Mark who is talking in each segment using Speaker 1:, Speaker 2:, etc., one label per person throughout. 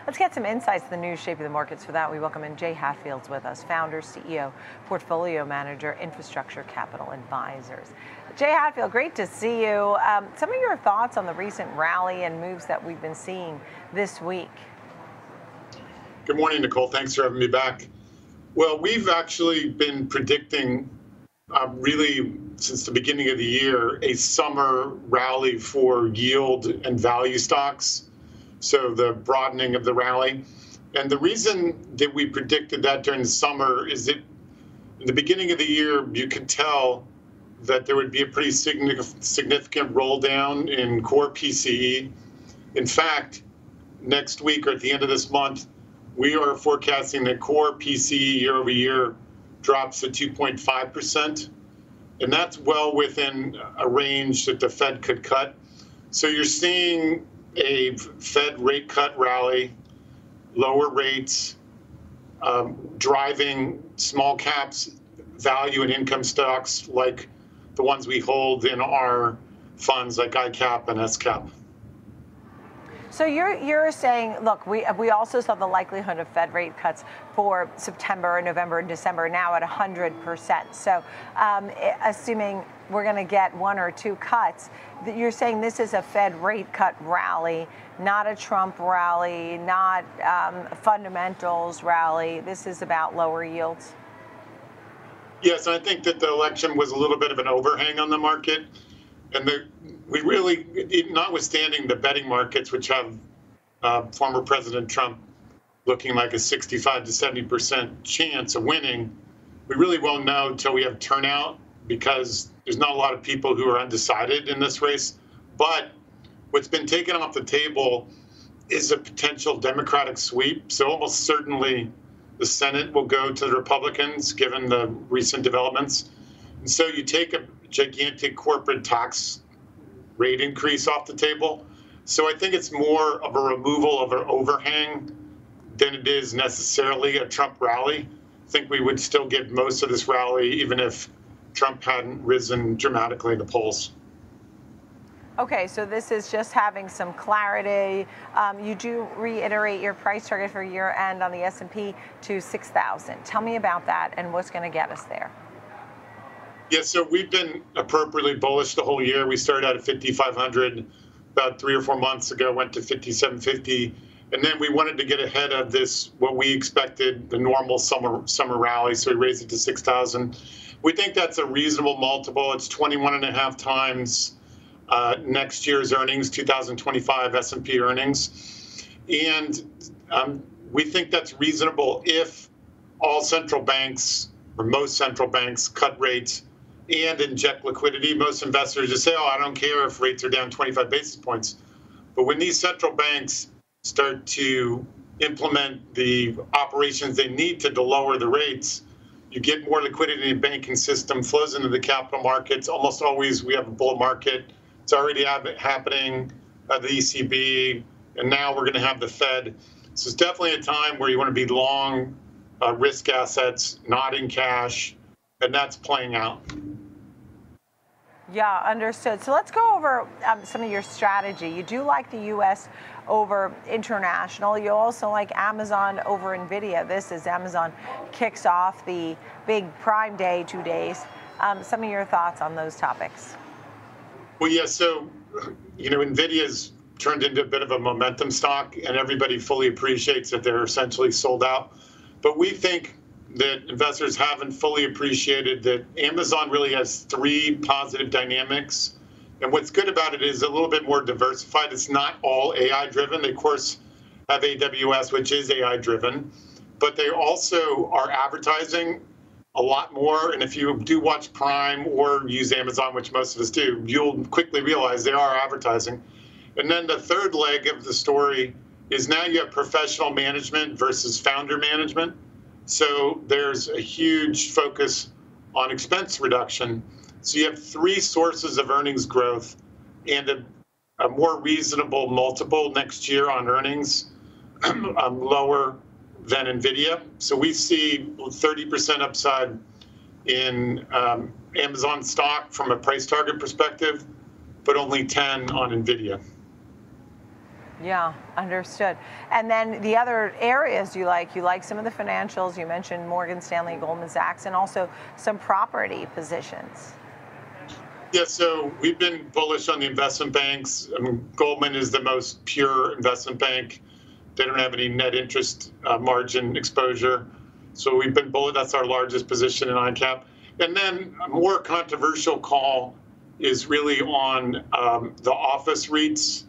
Speaker 1: Let's get some insights to the news shaping the markets. For that, we welcome in Jay Hatfield's with us, founder, CEO, portfolio manager, Infrastructure Capital Advisors. Jay Hatfield, great to see you. Some of your thoughts on the recent rally and moves that we've been seeing this week.
Speaker 2: Good morning, Nicole. Thanks for having me back. Well, we've actually been predicting really since the beginning of the year a summer rally for yield and value stocks, so the broadening of the rally. And the reason that we predicted that during the summer is that in the beginning of the year, you could tell that there would be a pretty significant roll down in core PCE. In fact, next week or at the end of this month, we are forecasting that core PCE year over year drops to 2.5%. And that's well within a range that the Fed could cut. So you're seeing a Fed rate cut rally, lower rates, driving small caps, value and income stocks like the ones we hold in our funds like ICAP and SCAP.
Speaker 1: So you're saying, look, we also saw the likelihood of Fed rate cuts for September, November, and December now at 100%. So assuming we're going to get one or two cuts, you're saying this is a Fed rate cut rally, not a Trump rally, not fundamentals rally. This is about lower yields.
Speaker 2: Yes, I think that the election was a little bit of an overhang on the market. And we really, notwithstanding the betting markets, which have former President Trump looking like a 65 to 70% chance of winning, we really won't know until we have turnout because there's not a lot of people who are undecided in this race. But what's been taken off the table is a potential Democratic sweep. So almost certainly the Senate will go to the Republicans, given the recent developments. And so you take a gigantic corporate tax rate increase off the table. So I think it's more of a removal of an overhang than it is necessarily a Trump rally. I think we would still get most of this rally even if Trump hadn't risen dramatically in the polls.
Speaker 1: Okay, so this is just having some clarity. You do reiterate your price target for year end on the S&P to 6,000. Tell me about that and what's going to get us there.
Speaker 2: Yeah, so we've been appropriately bullish the whole year. We started out at 5,500 about 3 or 4 months ago, went to 5,750. And then we wanted to get ahead of this, what we expected, the normal summer rally. So we raised it to 6,000. We think that's a reasonable multiple. It's 21.5 times next year's earnings, 2025 S&P earnings. And we think that's reasonable if all central banks or most central banks cut rates and inject liquidity. Most investors just say, oh, I don't care if rates are down 25 basis points. But when these central banks start to implement the operations they need to lower the rates, you get more liquidity in the banking system, flows into the capital markets. Almost always we have a bull market. It's already happening at the ECB, and now we're going to have the Fed. So it's definitely a time where you want to be long risk assets, not in cash, and that's playing out.
Speaker 1: Yeah, understood. So let's go over some of your strategy. You do like the U.S. over international. You also like Amazon over NVIDIA. This is Amazon kicks off the big Prime Day 2 days. Some of your thoughts on those topics.
Speaker 2: Well, yeah, so, NVIDIA's turned into a bit of a momentum stock, and everybody fully appreciates that they're essentially sold out. But we think that investors haven't fully appreciated that Amazon really has 3 positive dynamics. And what's good about it is a little bit more diversified. It's not all AI driven. They, of course, have AWS, which is AI driven, but they also are advertising a lot more. And if you do watch Prime or use Amazon, which most of us do, you'll quickly realize they are advertising. And then the third leg of the story is now you have professional management versus founder management. So there's a huge focus on expense reduction. So you have 3 sources of earnings growth and a more reasonable multiple next year on earnings, lower than NVIDIA. So we see 30% upside in Amazon stock from a price target perspective, but only 10 on NVIDIA.
Speaker 1: Yeah, understood. And then the other areas you like some of the financials. You mentioned Morgan Stanley, Goldman Sachs, and also some property positions.
Speaker 2: Yeah, so we've been bullish on the investment banks. I mean, Goldman is the most pure investment bank. They don't have any net interest margin exposure. So we've been bullish. That's our largest position in ICAP. And then a more controversial call is really on the office REITs,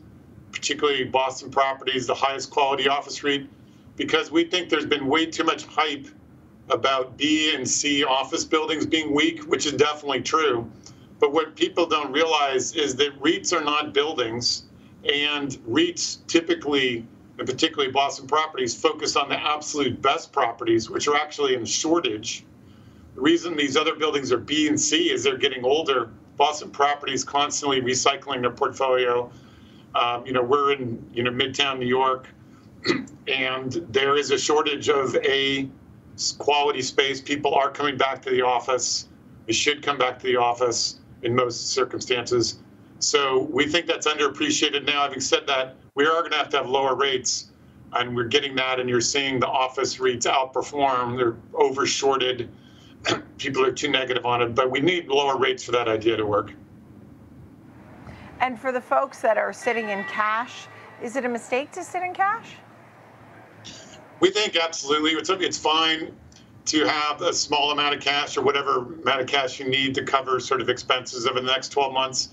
Speaker 2: particularly Boston Properties, the highest quality office REIT, because we think there's been way too much hype about B and C office buildings being weak, which is definitely true. But what people don't realize is that REITs are not buildings, and REITs typically, and particularly Boston Properties, focus on the absolute best properties, which are actually in shortage. The reason these other buildings are B and C is they're getting older. Boston Properties constantly recycling their portfolio. We're in Midtown New York, and there is a shortage of A quality space. People are coming back to the office. They should come back to the office in most circumstances. So we think that's underappreciated now. Having said that, we are going to have lower rates, and we're getting that, and you're seeing the office REITs outperform. They're over-shorted. People are too negative on it, but we need lower rates for that idea to work.
Speaker 1: And for the folks that are sitting in cash, is it a mistake to sit in cash?
Speaker 2: We think absolutely. It's fine to have a small amount of cash or whatever amount of cash you need to cover sort of expenses over the next 12 months.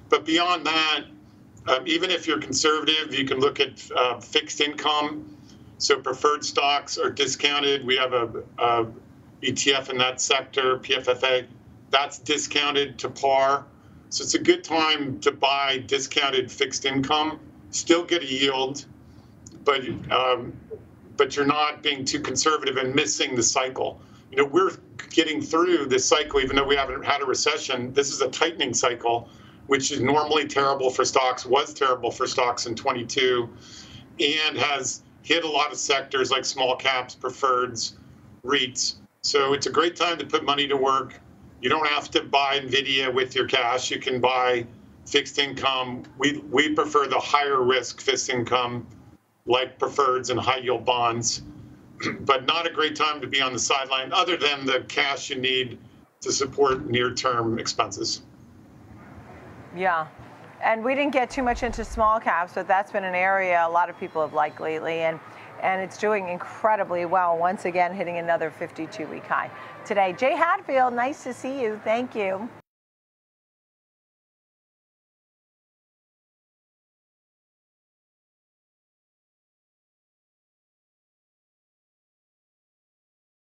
Speaker 2: But beyond that, even if you're conservative, you can look at fixed income. So preferred stocks are discounted. We have a ETF in that sector, PFFA. That's discounted to par. So it's a good time to buy discounted fixed income. Still get a yield, but you're not being too conservative and missing the cycle. We're getting through this cycle, even though we haven't had a recession. This is a tightening cycle, which is normally terrible for stocks, was terrible for stocks in 22, and has hit a lot of sectors like small caps, preferreds, REITs. So it's a great time to put money to work. You don't have to buy NVIDIA with your cash. You can buy fixed income. We prefer the higher risk fixed income, like preferreds and high yield bonds, but not a great time to be on the sideline other than the cash you need to support near-term expenses.
Speaker 1: Yeah. And we didn't get too much into small caps, but that's been an area a lot of people have liked lately, and it's doing incredibly well, once again hitting another 52-week high today. Jay Hatfield, nice to see you. Thank you.